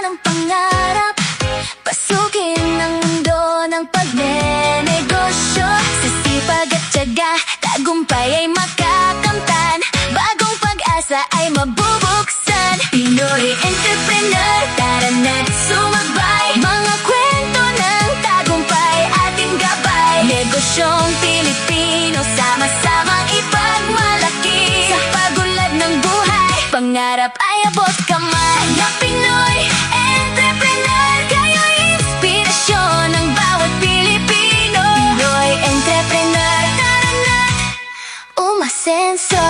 ng pangarap, pasukin ang mundo ng pagnenegosyo. Sa sipag at tiyaga, tagumpay ay makakamtan, bagong pag-asa ay mabubuksan. Pinoy entrepreneur, tara na't sumabay, mga kwento ng tagumpay ating gabay. Negosyong Pilipino, sama-samang ipagmalaki. Sa pagulad ng buhay, pangarap ay abot kamay. Na Pinoy entrepreneur, kayo'y inspirasyon ng bawat Pilipino. Pinoy entrepreneur, tara na't umasenso.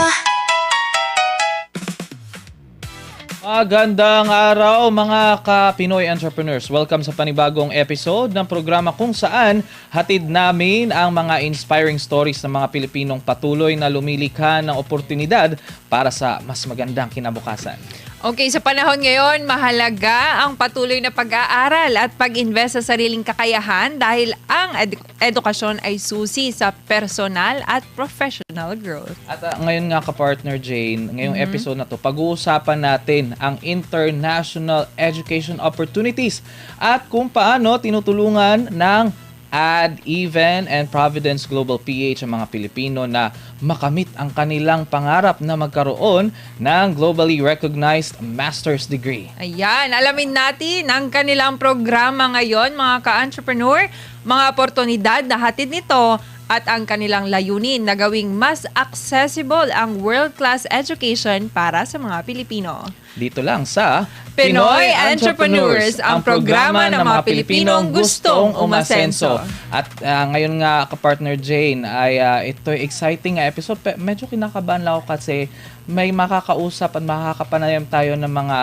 Magandang araw mga ka-Pinoy entrepreneurs. Welcome sa panibagong episode ng programa kung saan hatid namin ang mga inspiring stories ng mga Pilipinong patuloy na lumilikha ng oportunidad para sa mas magandang kinabukasan. Okay, sa panahon ngayon, mahalaga ang patuloy na pag-aaral at pag-invest sa sariling kakayahan dahil ang edukasyon ay susi sa personal at professional growth. At ngayon nga ka-partner Jane, ngayong episode na to, pag-uusapan natin ang international education opportunities at kung paano tinutulungan ng Ad, Even, and Providence Global PH ang mga Pilipino na makamit ang kanilang pangarap na magkaroon ng globally recognized master's degree. Ayan, alamin natin ang kanilang programa ngayon, mga ka-entrepreneur, mga oportunidad na hatid nito at ang kanilang layunin na gawing mas accessible ang world-class education para sa mga Pilipino. Dito lang sa Pinoy Entrepreneurs, ang programa ng mga Pilipinong gustong umasenso. At ngayon nga, ka-partner Jane, ay ito exciting episode. Medyo kinakabahan lang ako kasi may makakausap at makakapanayam tayo ng mga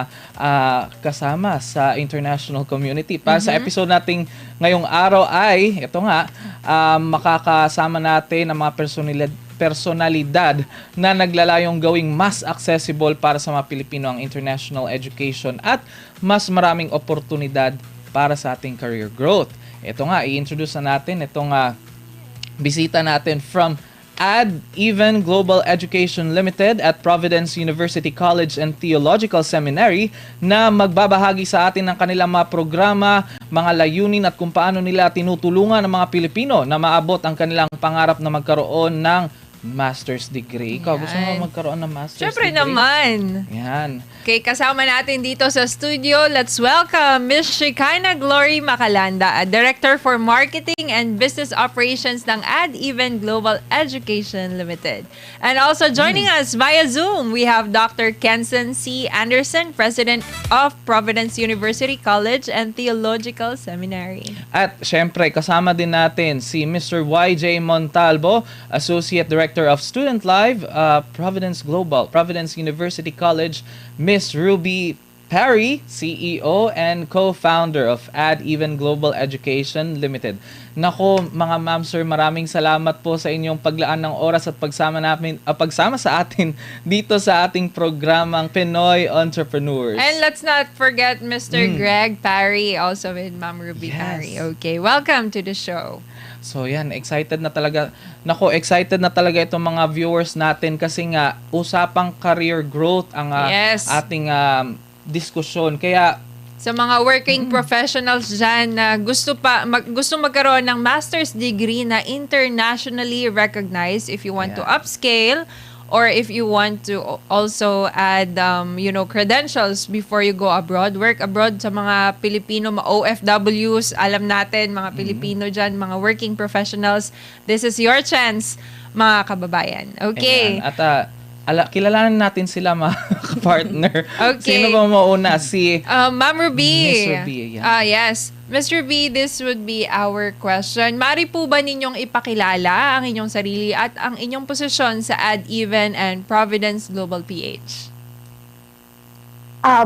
kasama sa international community. Para sa episode nating ngayong araw ay, ito nga, makakasama natin ang mga personalidad na naglalayong gawing mas accessible para sa mga Pilipino ang international education at mas maraming oportunidad para sa ating career growth. Ito nga, i-introduce na natin itong bisita natin from Ad, Even Global Education Limited at Providence University College and Theological Seminary na magbabahagi sa atin ng kanilang mga programa, mga layunin at kung paano nila tinutulungan ng mga Pilipino na maabot ang kanilang pangarap na magkaroon ng master's degree. Ikaw, gusto mo magkaroon ng master's Siyempre degree? naman. Yan. Okay, kasama natin dito sa studio, let's welcome Ms. Shekinah Glory Macalanda, a Director for Marketing and Business Operations ng Ad Even Global Education Limited. And also joining us via Zoom, we have Dr. Kenson C. Anderson, President of Providence University College and Theological Seminary. At syempre, kasama din natin si Mr. YJ Montalvo, Associate Director of Student Life, Providence University College, Miss Ruby Perry, CEO and co-founder of Ad Even Global Education Limited. Nako, mga ma'am, sir, maraming salamat po sa inyong paglaan ng oras at pagsama sa atin dito sa ating programang Pinoy Entrepreneurs. And let's not forget Mr. Greg Perry, also with Ma'am Ruby Perry. Okay, welcome to the show. So yan, excited na talaga itong mga viewers natin kasi nga usapang career growth ang ating diskusyon. Kaya sa mga working professionals dyan na gusto magkaroon ng master's degree na internationally recognized, if you want to upscale or if you want to also add credentials before you go abroad, work abroad sa mga Pilipino, mga OFWs, alam natin, mga Pilipino dyan, mga working professionals, this is your chance, mga kababayan. Okay. Ayan. At kilalanin natin sila, mga partner. Okay. Sino ba mauna? Si Ma'am Ruby. Miss Ruby. Yeah. Yes. Ms. Ruby, this would be our question. Mari po ba ninyong ipakilala ang inyong sarili at ang inyong posisyon sa Ad Even and Providence Global PH?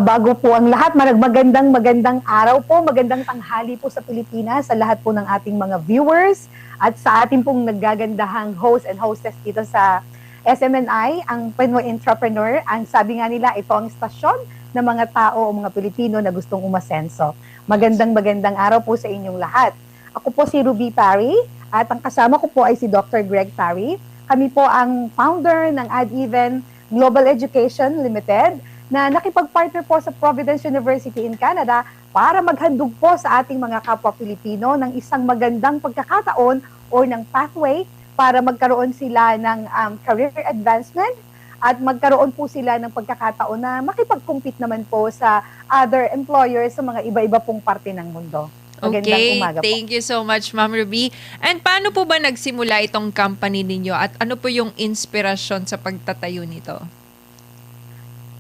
Bago po ang lahat, magandang araw po, magandang tanghali po sa Pilipinas, sa lahat po ng ating mga viewers at sa ating pong naggagandahang host and hostess dito sa SMNI, ang Pinoy Entrepreneur. Ang sabi nga nila, ito ang istasyon ng mga tao o mga Pilipino na gustong umasenso. Magandang araw po sa inyong lahat. Ako po si Ruby Perry at ang kasama ko po ay si Dr. Greg Perry. Kami po ang founder ng Ad Even Global Education Limited na nakipag-partner po sa Providence University in Canada para maghandog po sa ating mga kapwa Pilipino ng isang magandang pagkakataon o ng pathway para magkaroon sila ng career advancement at magkaroon po sila ng pagkakataon na makipag-compete naman po sa other employers sa mga iba-iba pong parte ng mundo. Magandang Okay, umaga po. thank you so much, Ma'am Ruby. And paano po ba nagsimula itong company ninyo at ano po yung inspirasyon sa pagtatayo nito?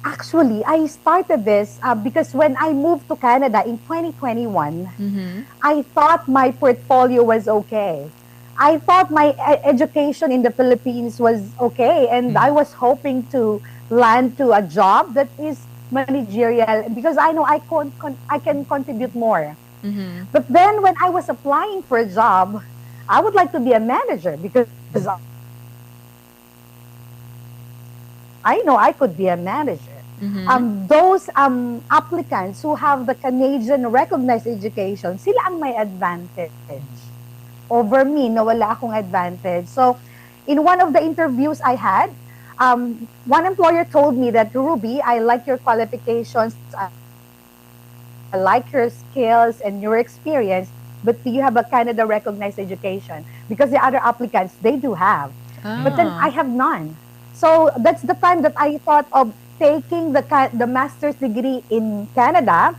Actually, I started this because when I moved to Canada in 2021, I thought my portfolio was okay. I thought my education in the Philippines was okay, and I was hoping to land to a job that is managerial because I know I can contribute more. But then when I was applying for a job, I would like to be a manager because I know I could be a manager. Those applicants who have the Canadian recognized education, sila ang may advantage. Over me, na wala akong advantage. So, in one of the interviews I had, one employer told me that, Ruby, I like your qualifications, I like your skills and your experience, but do you have a Canada recognized education? Because the other applicants, they do have. But then I have none. So that's the time that I thought of taking the master's degree in Canada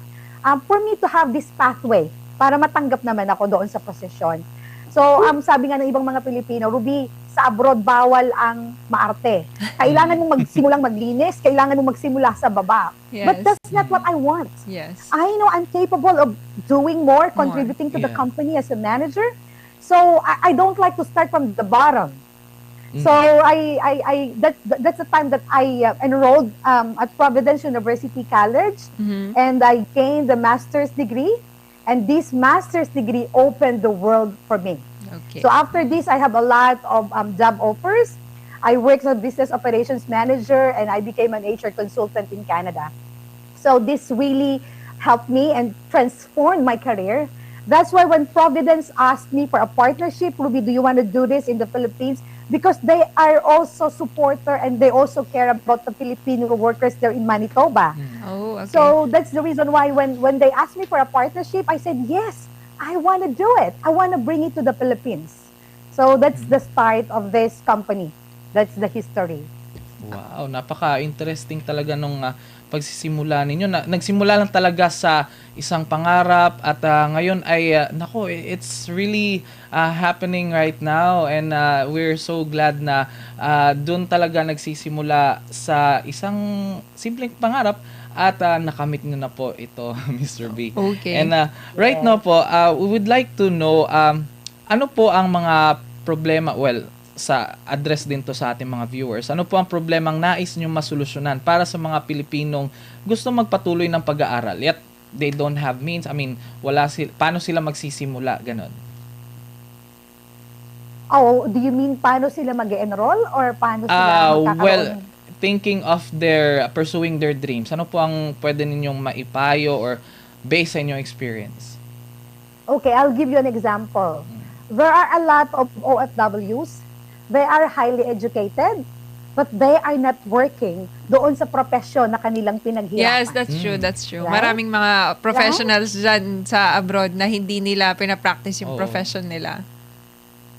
for me to have this pathway para matanggap naman ako doon sa posisyon. So sabi nga ng ibang mga Pilipino, Ruby, sa abroad bawal ang maarte. Kailangan mong magsimulang maglinis, kailangan mong magsimula sa baba. Yes. But that's not what I want. Yes. I know I'm capable of doing more, contributing to the Yeah. company as a manager. So I don't like to start from the bottom. So that's the time that I enrolled at Providence University College, and I gained the master's degree. And this master's degree opened the world for me. Okay. So after this, I have a lot of job offers. I worked as a business operations manager, and I became an HR consultant in Canada. So this really helped me and transformed my career. That's why when Providence asked me for a partnership, Ruby, do you want to do this in the Philippines? Because they are also supporter and they also care about the Filipino workers there in Manitoba. Oh, okay. So that's the reason why when they asked me for a partnership, I said, yes, I want to do it. I want to bring it to the Philippines. So that's the start of this company. That's the history. Wow, napaka-interesting talaga nung pagsisimula ninyo. Nagsimula lang talaga sa isang pangarap at ngayon ay nako, it's really happening right now, and we're so glad na doon talaga nagsisimula sa isang simpleng pangarap at nakamit nyo na po ito, Mr. B. Okay. And right now po, we would like to know ano po ang mga problema, sa address din to sa ating mga viewers. Ano po ang problemang nais nyo masolusyonan para sa mga Pilipinong gusto magpatuloy ng pag-aaral yet they don't have means? I mean, paano sila magsisimula? Ganon. Oh, do you mean paano sila mag-enroll or paano sila magkakaroon? Well, thinking of pursuing their dreams, ano po ang pwede ninyong maipayo or based on your experience? Okay, I'll give you an example. There are a lot of OFWs. They are highly educated, but they are not working doon sa profesyon na kanilang pinaghirapan. Yes, that's true. That's true. Right? Maraming mga professionals dyan sa abroad na hindi nila pinapractice yung Oo. profession nila.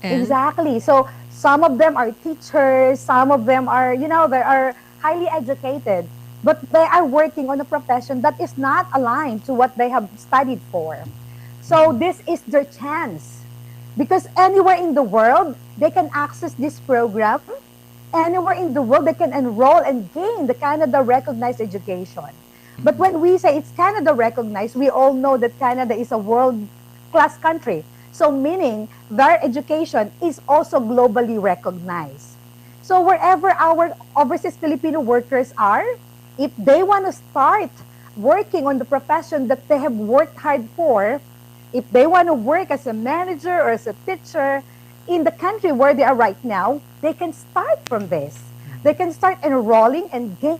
And, Exactly. So some of them are teachers, some of them are, they are highly educated, but they are working on a profession that is not aligned to what they have studied for. So this is their chance. Because anywhere in the world, they can access this program. Anywhere in the world, they can enroll and gain the Canada recognized education. But when we say it's Canada recognized, we all know that Canada is a world-class country. So meaning their education is also globally recognized. So wherever our overseas Filipino workers are, if they want to start working on the profession that they have worked hard for, if they want to work as a manager or as a teacher in the country where they are right now, they can start from this. They can start enrolling and gain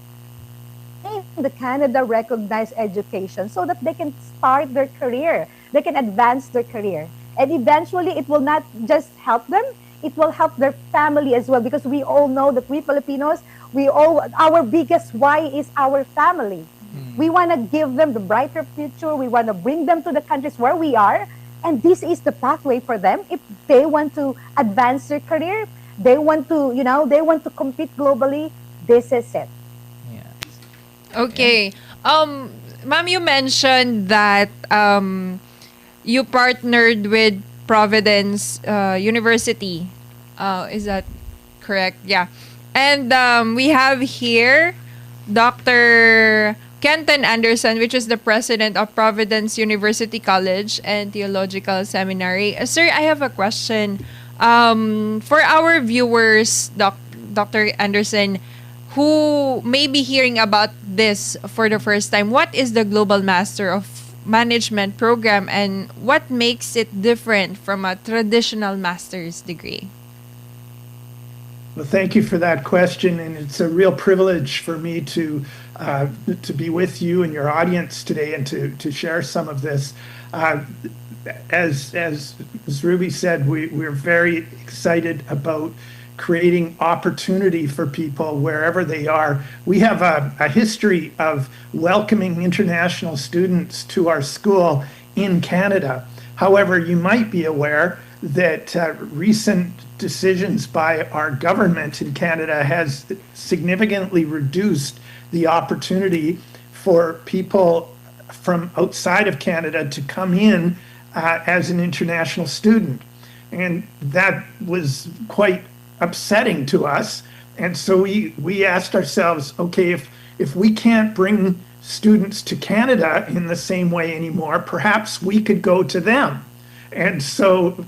the Canada recognized education so that they can start their career. They can advance their career. And eventually, it will not just help them, it will help their family as well, because we all know that we Filipinos, our biggest why is our family. We want to give them the brighter future. We want to bring them to the countries where we are. And this is the pathway for them. If they want to advance their career, they want to, they want to compete globally, this is it. Yes. Okay. Ma'am, you mentioned that you partnered with Providence University. Is that correct? Yeah. And we have here Dr. Kenton Anderson, which is the president of Providence University College and Theological Seminary. Sir, I have a question. For our viewers, Dr. Anderson, who may be hearing about this for the first time, what is the Global Master of Management program and what makes it different from a traditional master's degree? Well, thank you for that question, and it's a real privilege for me to be with you and your audience today and to share some of this. As Ruby said, we're very excited about creating opportunity for people wherever they are. We have a history of welcoming international students to our school in Canada. However, you might be aware that recent decisions by our government in Canada has significantly reduced the opportunity for people from outside of Canada to come in as an international student. And that was quite upsetting to us. And so we asked ourselves, okay, if we can't bring students to Canada in the same way anymore, perhaps we could go to them. And so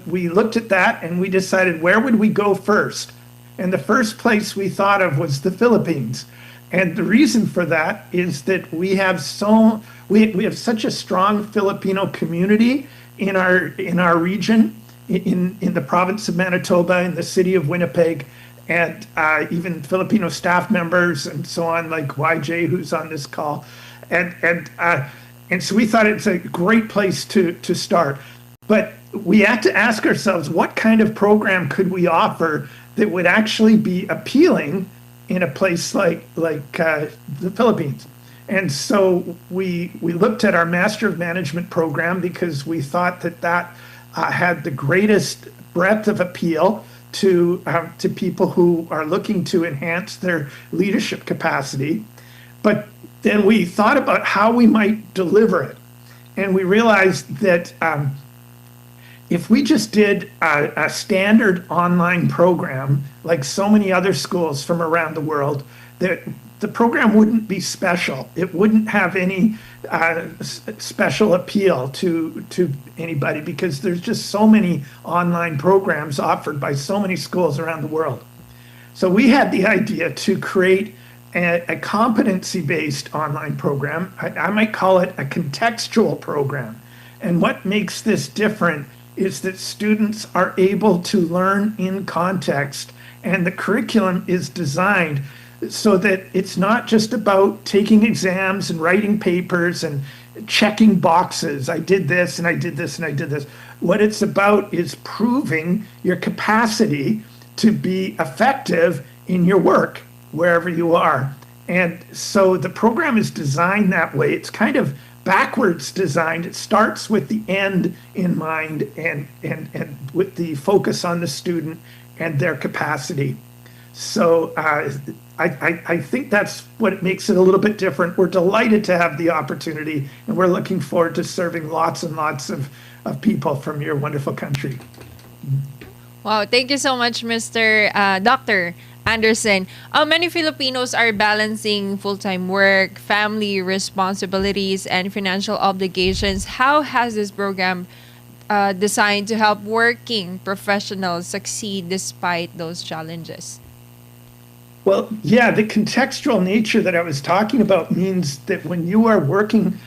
we looked at that and we decided, where would we go first? And the first place we thought of was the Philippines. And the reason for that is that we have such a strong Filipino community in our region, in the province of Manitoba, in the city of Winnipeg, and even Filipino staff members and so on, like YJ, who's on this call. And so we thought it's a great place to start. But we had to ask ourselves, what kind of program could we offer that would actually be appealing in a place like the Philippines? And so we looked at our Master of Management program because we thought that had the greatest breadth of appeal to people who are looking to enhance their leadership capacity. But then we thought about how we might deliver it. And we realized that if we just did a standard online program, like so many other schools from around the world, that the program wouldn't be special. It wouldn't have any special appeal to anybody because there's just so many online programs offered by so many schools around the world. So we had the idea to create a competency-based online program. I might call it a contextual program. And what makes this different is that students are able to learn in context, and the curriculum is designed so that it's not just about taking exams and writing papers and checking boxes. I did this and I did this and I did this. What it's about is proving your capacity to be effective in your work wherever you are. And so the program is designed that way. It's kind of backwards designed. It starts with the end in mind and with the focus on the student and their capacity. So I think that's what makes it a little bit different. We're delighted to have the opportunity, and we're looking forward to serving lots and lots of people from your wonderful country. Wow, thank you so much, Mr. Dr. Anderson. Many Filipinos are balancing full-time work, family responsibilities, and financial obligations. How has this program designed to help working professionals succeed despite those challenges? Well, yeah, the contextual nature that I was talking about means that when you are working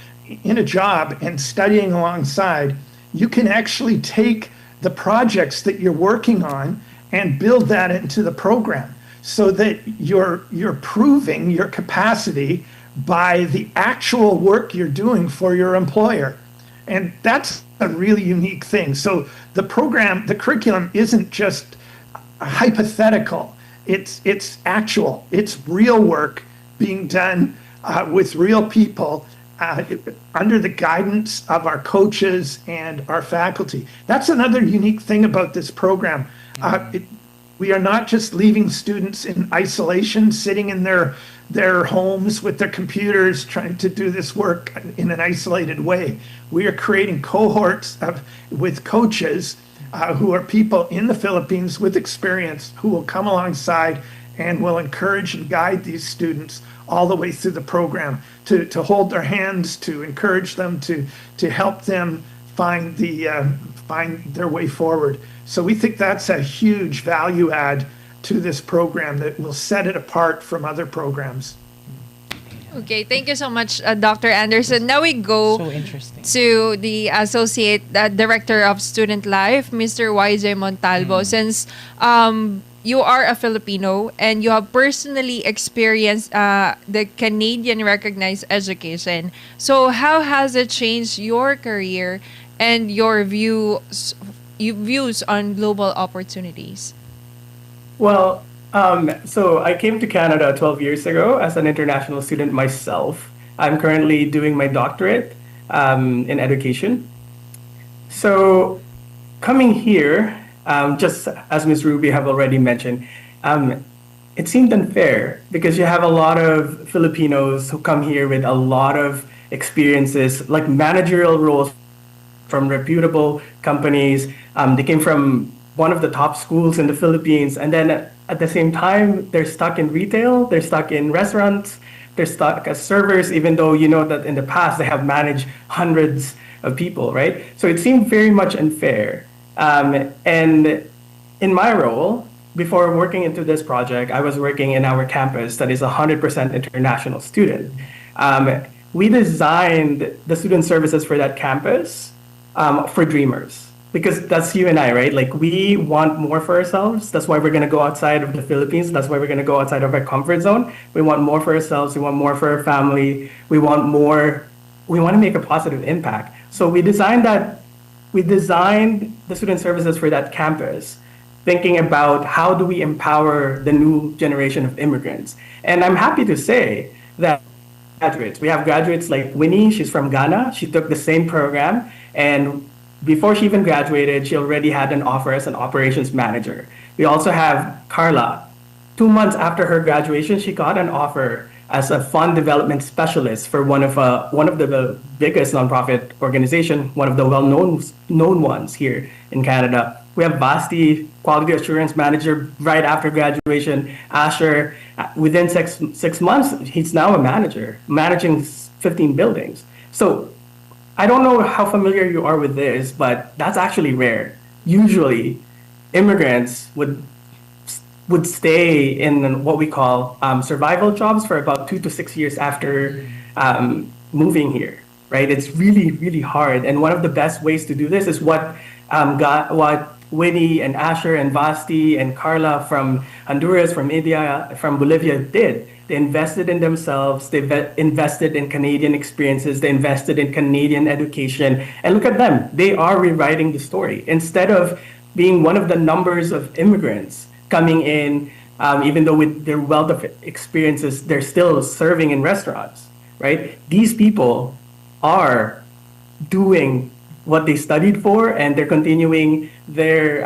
in a job and studying alongside, you can actually take the projects that you're working on and build that into the program so that you're proving your capacity by the actual work you're doing for your employer. And that's a really unique thing. So the curriculum isn't just hypothetical. It's actual. It's real work being done with real people under the guidance of our coaches and our faculty. That's another unique thing about this program. We are not just leaving students in isolation, sitting in their homes with their computers trying to do this work in an isolated way. We are creating cohorts with coaches who are people in the Philippines with experience who will come alongside and will encourage and guide these students all the way through the program, to hold their hands, to encourage them, to help them find their way forward. So we think that's a huge value add to this program that will set it apart from other programs. Okay, thank you so much, Dr. Anderson. Now we go So interesting. to the Associate Director of Student Life, Mr. YJ Montalvo. Since you are a Filipino and you have personally experienced the Canadian recognized education, so how has it changed your career and your views on global opportunities? Well, so I came to Canada 12 years ago as an international student myself. I'm currently doing my doctorate in education. So coming here, just as Ms. Ruby have already mentioned, it seemed unfair because you have a lot of Filipinos who come here with a lot of experiences, like managerial roles from reputable companies. They came from one of the top schools in the Philippines, and then at the same time, they're stuck in retail, they're stuck in restaurants, they're stuck as servers, even though you know that in the past they have managed hundreds of people, right? So it seemed very much unfair. And in my role, before working into this project, I was working in our campus that is 100% international student. We designed the student services for that campus for dreamers. Because that's you and I, right? Like, we want more for ourselves. That's why we're going to go outside of the Philippines. That's why we're going to go outside of our comfort zone. We want more for ourselves. We want more for our family. We want more. We want to make a positive impact. So we designed the student services for that campus, thinking about how do we empower the new generation of immigrants. And I'm happy to say that we have graduates like Winnie. She's from Ghana. She took the same program, and before she even graduated, she already had an offer as an operations manager. We also have Carla. 2 months after her graduation, she got an offer as a fund development specialist for one of the biggest nonprofit organization, one of the well-known ones here in Canada. We have Basti, quality assurance manager, right after graduation. Asher, within six months, he's now a manager, managing 15 buildings. So I don't know how familiar you are with this, but that's actually rare. Usually, immigrants would stay in what we call survival jobs for about 2 to 6 years after moving here, right? It's really, really hard. And one of the best ways to do this is what Winnie and Asher and Basti and Carla from Honduras, from India, from Bolivia did. They invested in themselves, they invested in Canadian experiences, they invested in Canadian education. And look at them, they are rewriting the story. Instead of being one of the numbers of immigrants coming in, even though with their wealth of experiences, they're still serving in restaurants, right? These people are doing what they studied for, and they're continuing their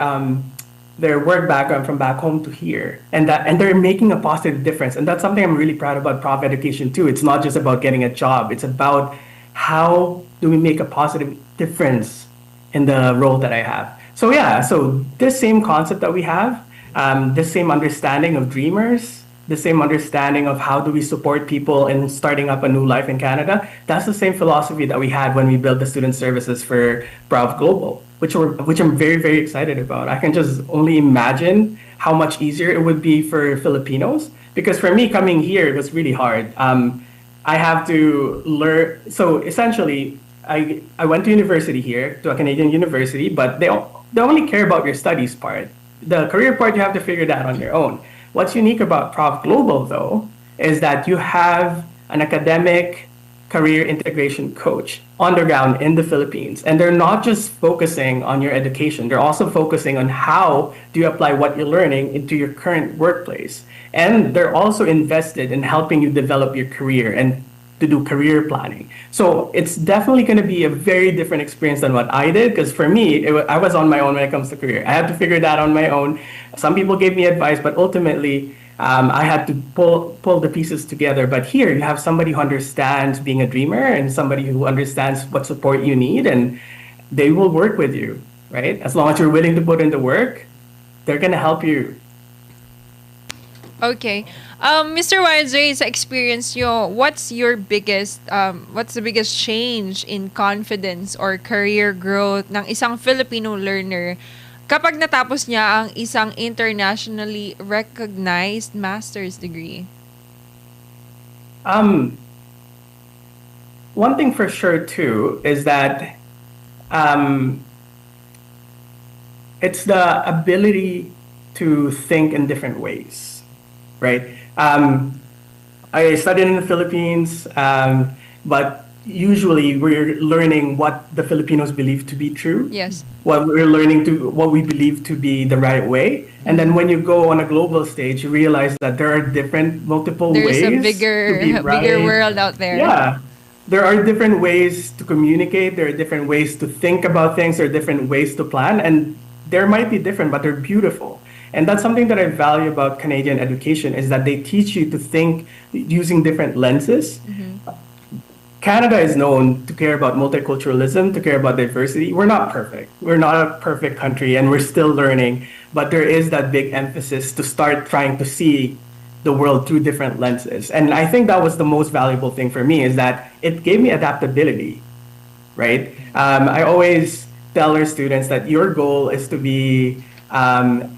work background from back home to here, and they're making a positive difference. And that's something I'm really proud about Prof Education too. It's not just about getting a job, it's about how do we make a positive difference in the role that I have. So yeah, so this same concept that we have, this same understanding of dreamers, the same understanding of how do we support people in starting up a new life in Canada, that's the same philosophy that we had when we built the student services for Prof Global, which I'm very, very excited about. I can just only imagine how much easier it would be for Filipinos, because for me coming here, it was really hard. I have to learn. So essentially, I went to university here, to a Canadian university, but they only care about your studies part. The career part, you have to figure that on your own. What's unique about Prof Global, though, is that you have an academic career integration coach on the ground in the Philippines. And they're not just focusing on your education, they're also focusing on how do you apply what you're learning into your current workplace. And they're also invested in helping you develop your career and to do career planning. So it's definitely going to be a very different experience than what I did. Because for me, I was on my own when it comes to career. I had to figure that on my own. Some people gave me advice, but ultimately, I had to pull the pieces together. But here, you have somebody who understands being a dreamer and somebody who understands what support you need, and they will work with you, right? As long as you're willing to put in the work, they're going to help you. Okay. Mr. YJ, sa experience nyo, what's the biggest change in confidence or career growth ng isang Filipino learner kapag natapos niya ang isang internationally recognized master's degree? One thing for sure too is that it's the ability to think in different ways, right? I studied in the Philippines, but usually we're learning what the Filipinos believe to be true. Yes. What we believe to be the right way. And then when you go on a global stage, you realize that there are multiple There's ways a to bigger be right. world out there. Yeah. There are different ways to communicate. There are different ways to think about things. There are different ways to plan. And they might be different, but they're beautiful. And that's something that I value about Canadian education is that they teach you to think using different lenses. Canada is known to care about multiculturalism, to care about diversity. We're not perfect. We're not a perfect country, and we're still learning. But there is that big emphasis to start trying to see the world through different lenses. And I think that was the most valuable thing for me is that it gave me adaptability, right? I always tell our students that your goal is to be an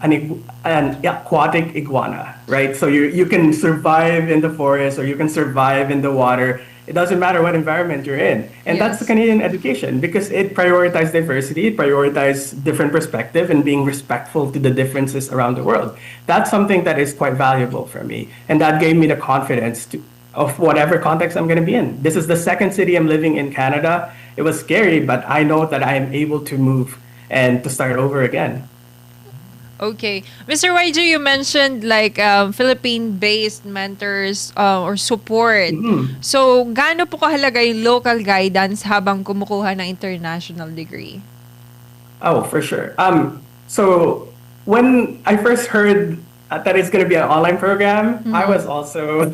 aquatic iguana, right? So you can survive in the forest or you can survive in the water. It doesn't matter what environment you're in. And that's the Canadian education because it prioritizes diversity, it prioritizes different perspective and being respectful to the differences around the world. That's something that is quite valuable for me. And that gave me the confidence of whatever context I'm going to be in. This is the second city I'm living in Canada. It was scary, but I know that I am able to move and to start over again. Okay. Mr. YJ, you mentioned like Philippine-based mentors or support. So, gaano po kahalaga yung local guidance habang kumukuha ng international degree? Oh, for sure. So, when I first heard that it's going to be an online program, I was also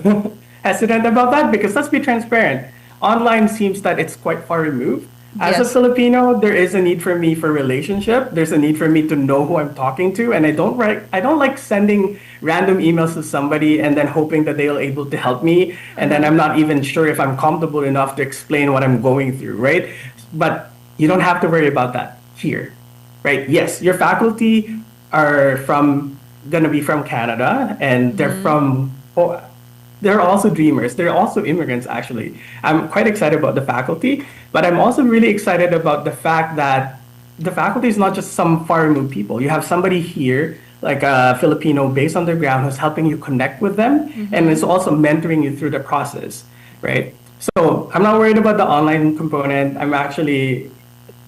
hesitant about that because let's be transparent. Online seems that it's quite far removed. As a Filipino, there is a need for me for relationship. There's a need for me to know who I'm talking to, and I don't like sending random emails to somebody and then hoping that they'll able to help me, and then I'm not even sure if I'm comfortable enough to explain what I'm going through, right? But you don't have to worry about that here, right? Yes, your faculty are gonna be from Canada, and they're also dreamers. They're also immigrants, actually. I'm quite excited about the faculty, but I'm also really excited about the fact that the faculty is not just some far removed people. You have somebody here, like a Filipino based on the ground, who's helping you connect with them and is also mentoring you through the process, right? So I'm not worried about the online component.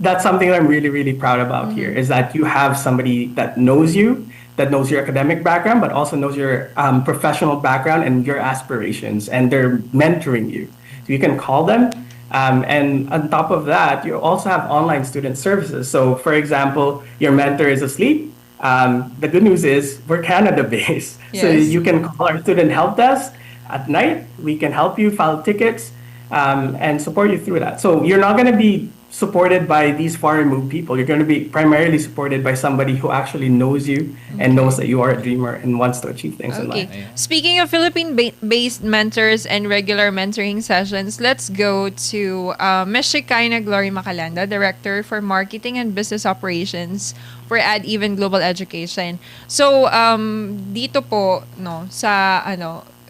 That's something that I'm really, really proud about here, is that you have somebody that knows you, that knows your academic background, but also knows your professional background and your aspirations, and they're mentoring you. So you can call them. And on top of that, you also have online student services. So for example, your mentor is asleep. The good news is we're Canada-based. So you can call our student help desk at night. We can help you file tickets and support you through that. So you're not going to be supported by these far removed people. You're going to be primarily supported by somebody who actually knows you and knows that you are a dreamer and wants to achieve things in life. Speaking of Philippine-based mentors and regular mentoring sessions, let's go to Ms. Shekinah Glory Macalanda, Director for Marketing and Business Operations for Add Even Global Education. So, dito po,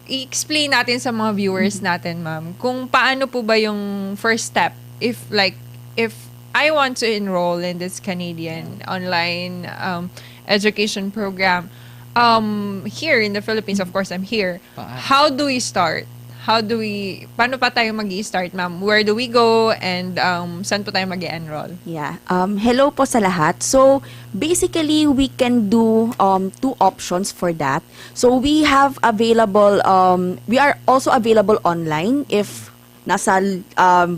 i-explain natin sa mga viewers natin, ma'am, kung paano po ba yung first step if I want to enroll in this Canadian online education program here in the Philippines. Of course, I'm here. How do we start? paano pa tayo mag-i-start, ma'am? Where do we go and saan po tayo mag-enroll? Yeah. Hello po sa lahat. So, basically, we can do two options for that. So, we have available, we are also available online if nasa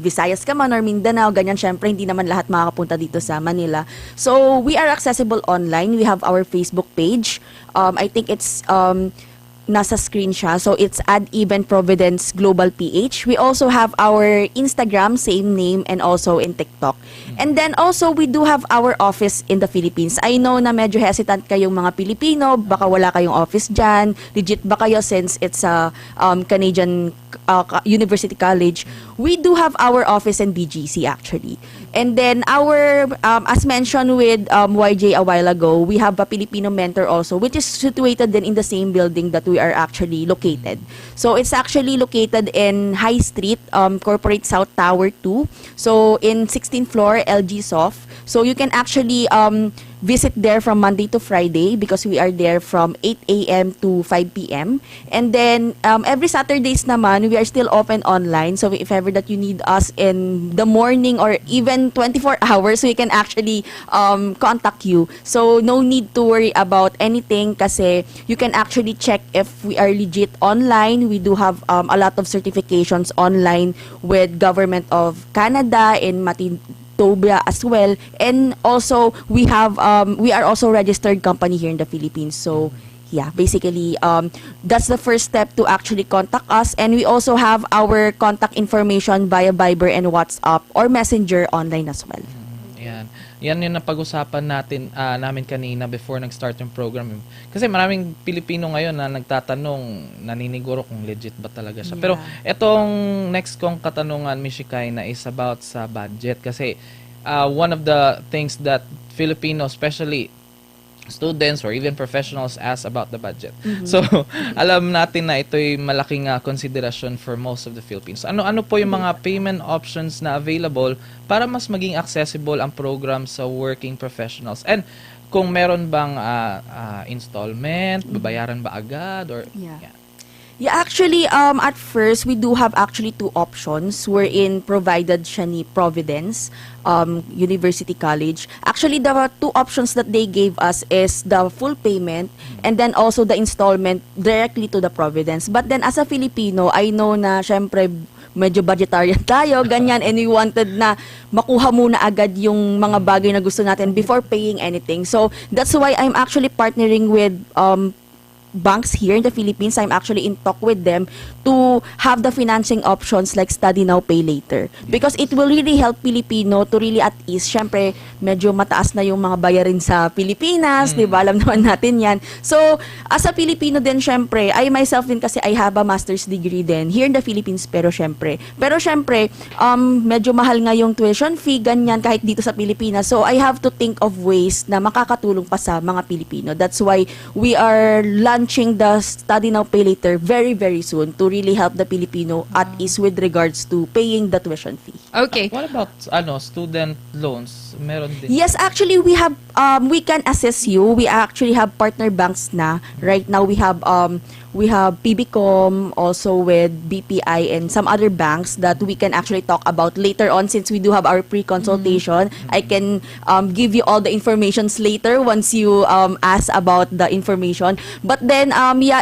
Visayas ka man or Mindanao, ganyan, syempre, hindi naman lahat makakapunta dito sa Manila. So, we are accessible online. We have our Facebook page. I think it's nasa screen siya. So, it's Ad Even Providence Global PH. We also have our Instagram, same name, and also in TikTok. And then also, we do have our office in the Philippines. I know na medyo hesitant kayong mga Pilipino, baka wala kayong office dyan. Legit ba kayo since it's a Canadian University College? We do have our office in BGC actually. And then our, as mentioned with YJ a while ago, we have a Filipino mentor also, which is situated then in the same building that we are actually located. So it's actually located in High Street, Corporate South Tower 2. So in 16th floor, LG Soft. So you can actually visit there from Monday to Friday because we are there from 8 a.m. to 5 p.m. And then every Saturdays naman, we are still open online. So if ever that you need us in the morning or even 24 hours, we can actually contact you. So no need to worry about anything kasi you can actually check if we are legit online. We do have a lot of certifications online with Government of Canada in Manitoba as well, and also we are also registered company here in the Philippines. So yeah, basically that's the first step to actually contact us, and we also have our contact information via Viber and WhatsApp or Messenger online as well. Yan yung napag-usapan namin kanina before nag-start yung program. Kasi maraming Pilipino ngayon na nagtatanong, naniniguro kung legit ba talaga siya. Yeah. Pero etong next kong katanungan, Mishikay, na is about sa budget. Kasi one of the things that Filipino, especially students or even professionals, ask about the budget. So, alam natin na ito'y malaking konsiderasyon for most of the Philippines. Ano po yung mga payment options na available para mas maging accessible ang program sa working professionals? And kung meron bang installment, babayaran ba agad? Or, Yeah, actually, at first, we do have actually two options wherein provided siya ni Providence University College. Actually, the two options that they gave us is the full payment and then also the installment directly to the Providence. But then as a Filipino, I know na syempre medyo budgetarian tayo, ganyan, and we wanted na makuha muna agad yung mga bagay na gusto natin before paying anything. So, that's why I'm actually partnering with banks here in the Philippines. I'm actually in talk with them to have the financing options like study now, pay later. Because it will really help Filipino to really at ease. Syempre, medyo mataas na yung mga bayarin sa Pilipinas, di ba? Alam naman natin yan. So, as a Filipino din, syempre, I myself din kasi I have a master's degree din here in the Philippines, pero syempre, medyo mahal nga yung tuition fee, ganyan, kahit dito sa Pilipinas. So, I have to think of ways na makakatulong pa sa mga Pilipino. That's why we are launching the Study Now, Pay Later very, very soon to really help the Filipino at ease with regards to paying the tuition fee. Okay. what about student loans? Meron din? Yes, actually, we have, we can assist you. We actually have partner banks na. Right now, we have PBCom, also with BPI and some other banks that we can actually talk about later on since we do have our pre-consultation. I can give you all the informations later once you ask about the information. But then,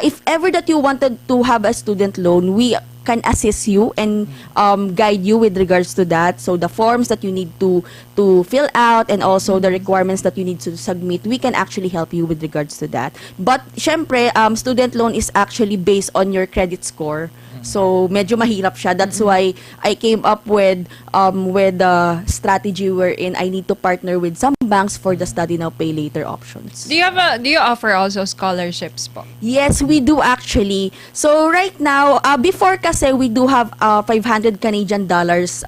if ever that you wanted to have a student loan, we can assist you and guide you with regards to that. So the forms that you need to fill out and also the requirements that you need to submit, we can actually help you with regards to that. But syempre, student loan is actually based on your credit score. So medyo mahirap siya. That's why I came up with a strategy wherein I need to partner with some banks for the study now, pay later options. Do you offer also scholarships po? Yes, we do actually. So right now, before kasi we do have 500 Canadian dollars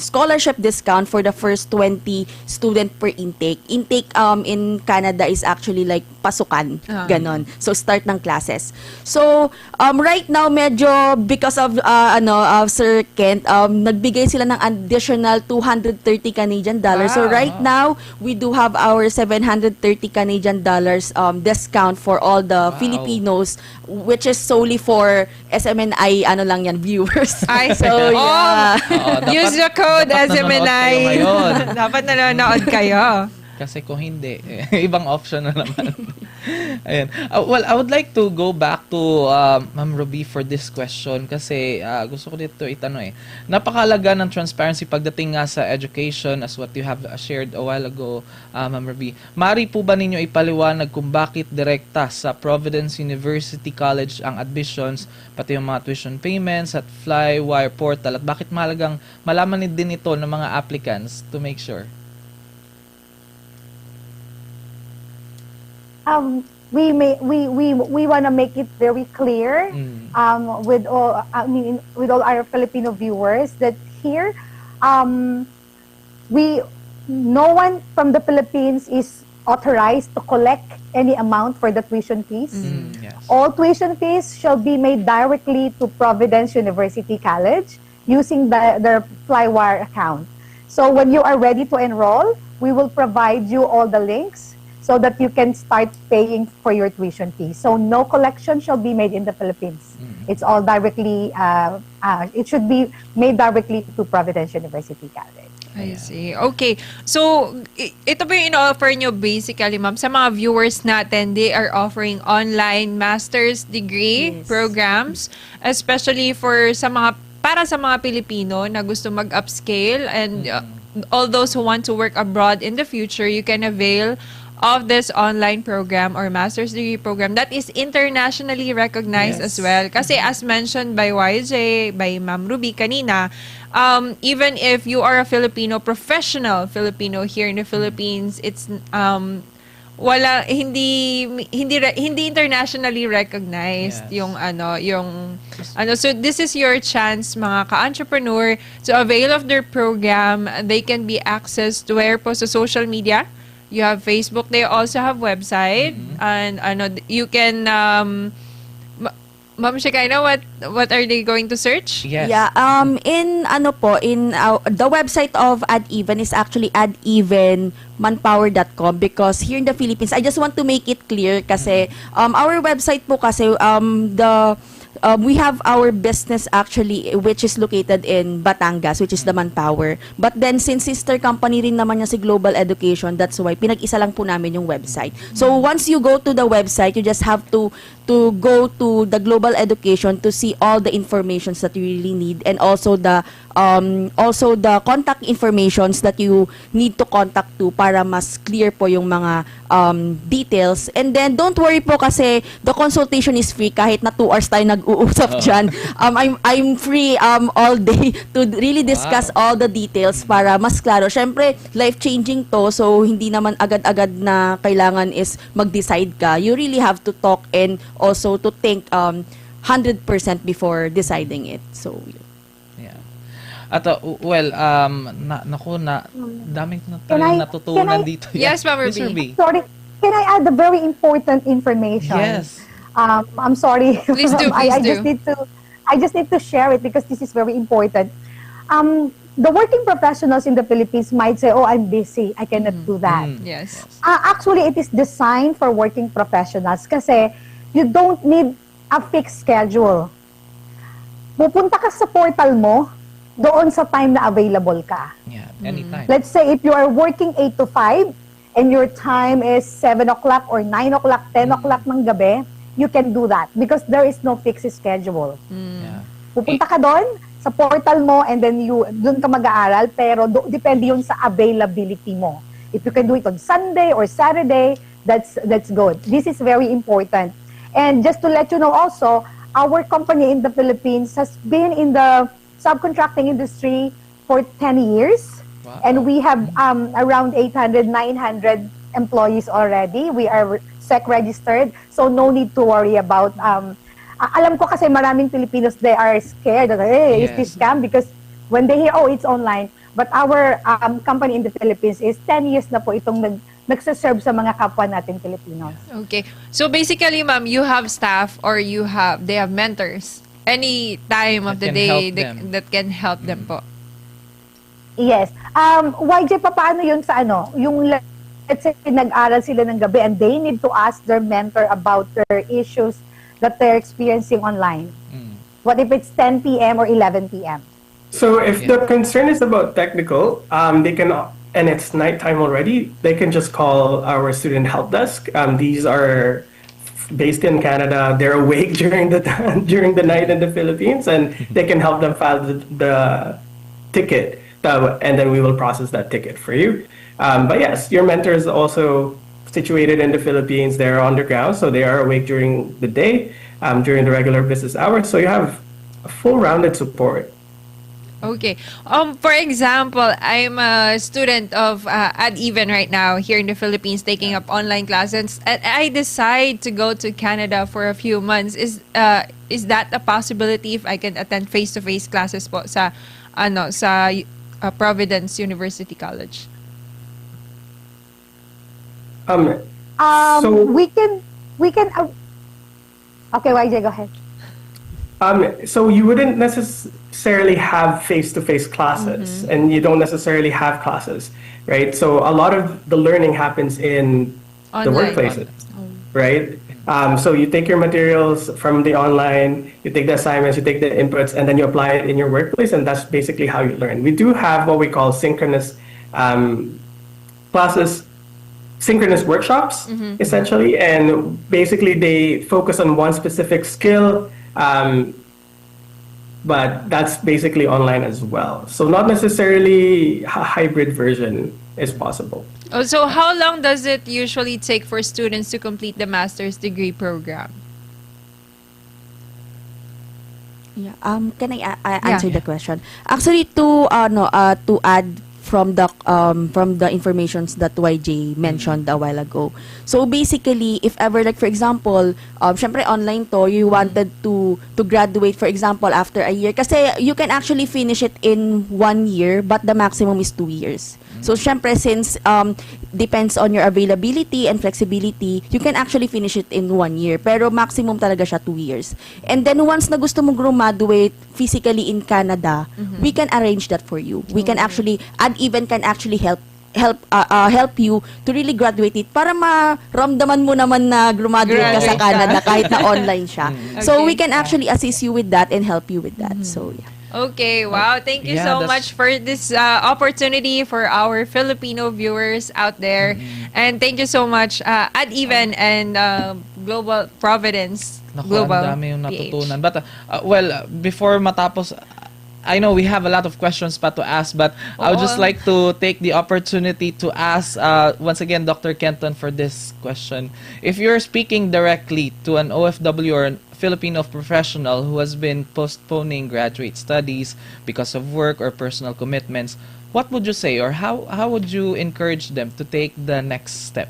scholarship discount for the first 20 student per intake. Intake in Canada is actually like pasukan, ganon. So start ng classes. So right now medyo because of Sir Kent, nagbigay sila ng additional 230 Canadian dollars. So right now we do have our 730 Canadian dollars discount for all the Filipinos, which is solely for SMNI SMNI, ano lang yan, viewers. Ay, so, yeah. Oo, Use the code dapat nanonood SMNI. kayo ngayon. Dapat nanonood kayo. Kasi kung hindi, ibang option na naman. Ayan. Well, I would like to go back to Ma'am Ruby for this question kasi gusto ko dito itanong Napakalaga ng transparency pagdating nga sa education as what you have shared a while ago, Ma'am Ruby. Mari po ba ninyo ipaliwanag kung bakit direkta sa Providence University College ang admissions, pati yung mga tuition payments at Flywire portal, at bakit mahalagang malaman din ito ng mga applicants to make sure? We want to make it very clear with all with all our Filipino viewers that here no one from the Philippines is authorized to collect any amount for the tuition fees. Yes. All tuition fees shall be made directly to Providence University College using their Flywire account. So when you are ready to enroll, we will provide you all the links so that you can start paying for your tuition fees. So no collection shall be made in the Philippines. It's all directly, it should be made directly to Providence University College. I see. Okay. So, ito po yung in-offer nyo basically, ma'am. Sa mga viewers natin, they are offering online master's degree programs, especially para sa mga Pilipino na gusto mag-upscale, and all those who want to work abroad in the future, you can avail of this online program or master's degree program that is internationally recognized as well. Kasi as mentioned by YJ, by Ma'am Ruby kanina, even if you are a Filipino, professional Filipino here in the Philippines, it's hindi internationally recognized so this is your chance, mga ka-entrepreneur, to avail of their program. They can be accessed where po sa social media. You have Facebook. They also have website, and you can. Ma'am Shekinah, what are they going to search? Yes. Yeah, in the website of AdEven is actually adevenmanpower.com, because here in the Philippines, I just want to make it clear kasi our website po kasi we have our business actually which is located in Batangas, which is the Manpower. But then since sister company rin naman niya si Global Education, that's why pinag-isa lang po namin yung website. So once you go to the website, you just have to go to the Global Education to see all the informations that you really need, and also the contact informations that you need to contact to para mas clear po yung mga details. And then don't worry po kasi the consultation is free kahit na 2 hours tayo nag-uusap dyan. I'm free all day to really discuss all the details para mas klaro. Syempre, life-changing to, so hindi naman agad-agad na kailangan is mag-decide ka. You really have to talk and also to think 100% before deciding it. So, yeah. At daming natutunan dito. Yes, Ma'am Miss Ruby. Sorry, can I add a very important information? Yes. I'm sorry. Please do, please do. I just need to share it because this is very important. The working professionals in the Philippines might say, "Oh, I'm busy. I cannot do that." Yes. Actually, it is designed for working professionals kasi you don't need a fixed schedule. Pupunta ka sa portal mo doon sa time na available ka. Yeah, anytime. Let's say if you are working 8 to 5 and your time is 7 o'clock or 9 o'clock, 10 o'clock ng gabi, you can do that because there is no fixed schedule. Yeah. Pupunta ka doon sa portal mo and then doon ka mag-aaral, pero depende yun sa availability mo. If you can do it on Sunday or Saturday, that's good. This is very important. And just to let you know also, our company in the Philippines has been in the subcontracting industry for 10 years. Wow. And we have around 800, 900 employees already. We are SEC registered, so no need to worry about alam ko kasi maraming Filipinos, they are scared that, is this scam? Because when they hear, it's online. But our company in the Philippines is 10 years na po itong nagsaserve sa mga kapwa natin Filipinos. Okay. So basically, ma'am, you have staff or they have mentors any time of the day that can help them po. Yes. YJ, paano yun sa yung let's say nag-aral sila ng gabi and they need to ask their mentor about their issues that they're experiencing online. What if it's 10 p.m. or 11 p.m.? So if the concern is about technical, they can, and it's nighttime already, they can just call our student help desk. These are based in Canada. They're awake during the night in the Philippines, and they can help them file the ticket, and then we will process that ticket for you. But yes, your mentor is also situated in the Philippines. They're underground, so they are awake during the day, during the regular business hours. So you have a full-rounded support. Okay. For example, I'm a student of at Even right now here in the Philippines, taking up online classes, and I decide to go to Canada for a few months. Is that a possibility if I can attend face-to-face classes po sa Providence University College? So we can. Okay, YJ, go ahead. So you wouldn't necessarily have face-to-face classes, and you don't necessarily have classes, right? So a lot of the learning happens in the Online. workplaces, right? So you take your materials from the online, you take the assignments, you take the inputs, and then you apply it in your workplace, and that's basically how you learn. We do have what we call synchronous classes, synchronous workshops, essentially, and basically they focus on one specific skill, but that's basically online as well. So not necessarily a hybrid version is possible. Oh, so how long does it usually take for students to complete the master's degree program? Yeah. Can I answer the question? Actually, to add from the informations that YJ mentioned a while ago. So basically, if ever, like for example, syempre online to, you wanted to graduate, for example, after a year, kasi you can actually finish it in 1 year, but the maximum is 2 years. So syempre, since depends on your availability and flexibility, you can actually finish it in 1 year, pero maximum talaga siya 2 years. And then once na gusto mong graduate physically in Canada, we can arrange that for you. We can actually, and even can actually help you to really graduate it para maramdaman mo naman na graduate ka sa Canada kahit na online siya. So we can actually assist you with that and help you with that. So yeah. Okay, wow. Thank you so much for this opportunity for our Filipino viewers out there. And thank you so much, Ad Even and Global Providence. Naku, Global ang dami yung PH. natutunan. But, before matapos, I know we have a lot of questions pa to ask, but I would just like to take the opportunity to ask, once again, Dr. Kenton, for this question. If you're speaking directly to an OFW or an Filipino professional who has been postponing graduate studies because of work or personal commitments, what would you say, or how would you encourage them to take the next step?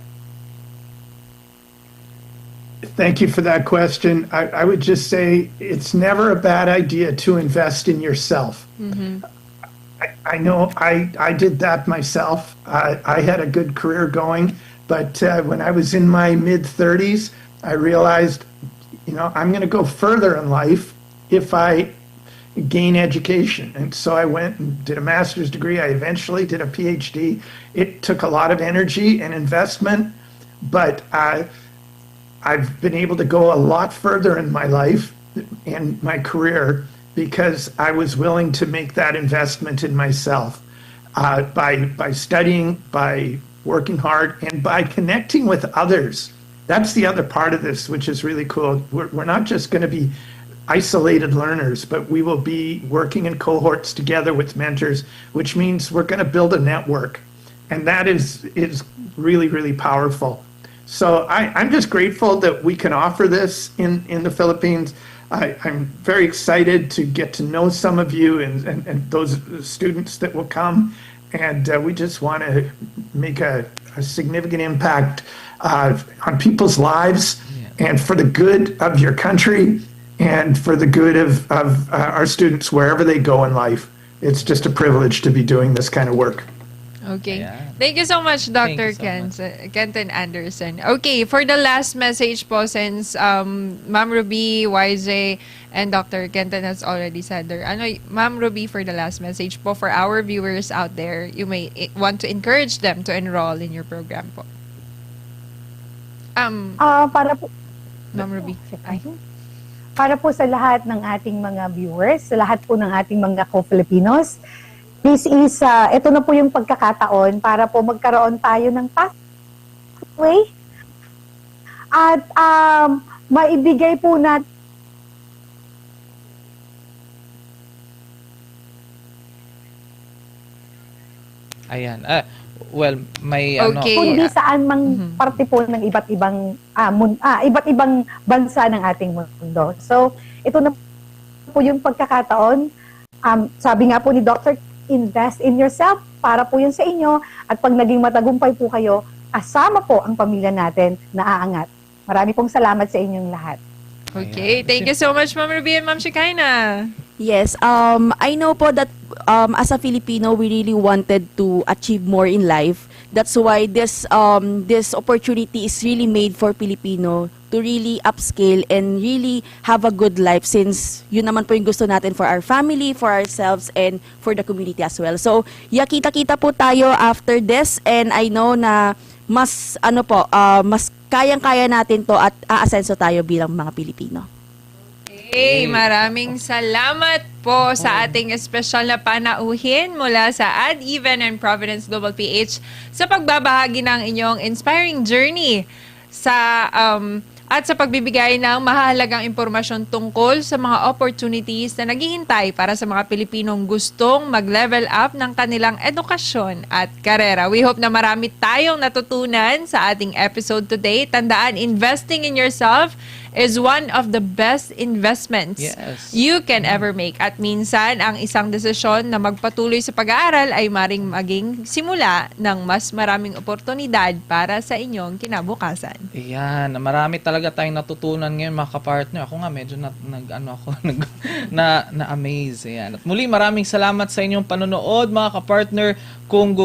Thank you for that question. I would just say it's never a bad idea to invest in yourself. I know I did that myself. I had a good career going, but when I was in my mid-30s, I realized, I'm going to go further in life if I gain education. And so I went and did a master's degree. I eventually did a PhD. It took a lot of energy and investment, but I've been able to go a lot further in my life and my career because I was willing to make that investment in myself by studying, by working hard, and by connecting with others. That's the other part of this, which is really cool. We're not just going to be isolated learners, but we will be working in cohorts together with mentors, which means we're going to build a network. And that is really, really powerful. So I'm just grateful that we can offer this in the Philippines. I'm very excited to get to know some of you and those students that will come. And we just want to make a significant impact on people's lives and for the good of your country and for the good of our students wherever they go in life. It's just a privilege to be doing this kind of work. Okay. Yeah. Thank you so much, Thank Dr. you so Kenton Anderson. Okay, for the last message po, since Ma'am Ruby, YJ, and Dr. Kenton has already said there. Ma'am Ruby, for the last message po for our viewers out there, you may want to encourage them to enroll in your program po. Para po, Ma'am Ruby. Ay. para po sa lahat ng ating mga viewers, sa lahat po ng ating mga co-Filipinos, this is, ito na po yung pagkakataon para po magkaroon tayo ng pathway at maibigay po natin Ayan. Well, may Okay. kundi saan mang parte po ng iba't ibang bansa ng ating mundo. So, ito na po yung pagkakataon. Sabi nga po ni Dr. Invest in yourself para po yun sa inyo. At pag naging matagumpay po kayo, kasama po ang pamilya natin na aangat. Marami pong salamat sa inyong lahat. Okay, thank you so much, Ma'am Ruby and Ma'am Shekinah. Yes, I know po that as a Filipino, we really wanted to achieve more in life. That's why this opportunity is really made for Filipino to really upscale and really have a good life, since yun naman po yung gusto natin for our family, for ourselves, and for the community as well. So, yeah, kita-kita po tayo after this, and I know na mas mas kayang-kaya natin to at aasenso tayo bilang mga Pilipino. Okay, maraming salamat po sa ating espesyal na panauhin mula sa Ad Even and Providence Global PH sa pagbabahagi ng inyong inspiring journey sa at sa pagbibigay ng mahalagang impormasyon tungkol sa mga opportunities na naghihintay para sa mga Pilipinong gustong mag-level up ng kanilang edukasyon at karera. We hope na marami tayong natutunan sa ating episode today. Tandaan, investing in yourself is one of the best investments you can ever make. At minsan, ang isang desisyon na magpatuloy sa pag-aaral ay maring maging simula ng mas maraming oportunidad para sa inyong kinabukasan. Ayan, marami talaga tayong natutunan ngayon mga kapartner. Ako nga medyo na-amaze. Ayan. At muli maraming salamat sa inyong panonood mga kapartner. Kung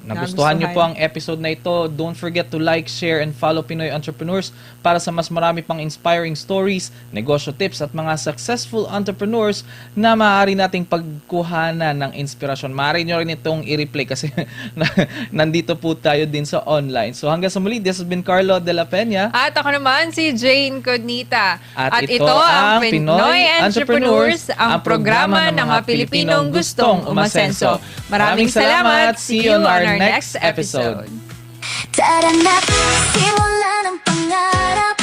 nagustuhan niyo po ang episode na ito, don't forget to like, share, and follow Pinoy Entrepreneurs para sa mas marami pang inspiring stories, negosyo tips, at mga successful entrepreneurs na maaari nating pagkuhanan ng inspirasyon. Maaari nyo rin itong i-replay kasi nandito po tayo din sa online. So hanggang sa muli, this has been Carlo de la Peña. At ako naman si Jane Cognita. At ito ang Pinoy Entrepreneurs, ang programa ng mga Pilipinong gustong umasenso. Maraming salamat. See you on our next episode. Tara na't simulan ang pangarap,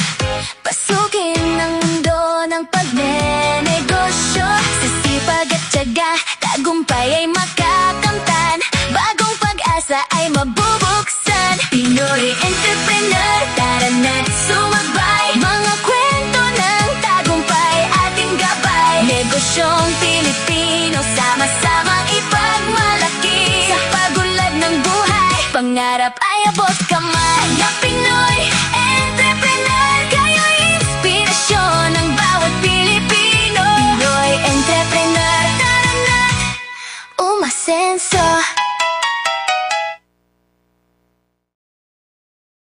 pasukin ang mundo ng pagnenegosyo. Sa sipag at tiyaga, tagumpay ay makakamtan, bagong pag-asa ay mabubuksan. Pinoy Entrepreneurs.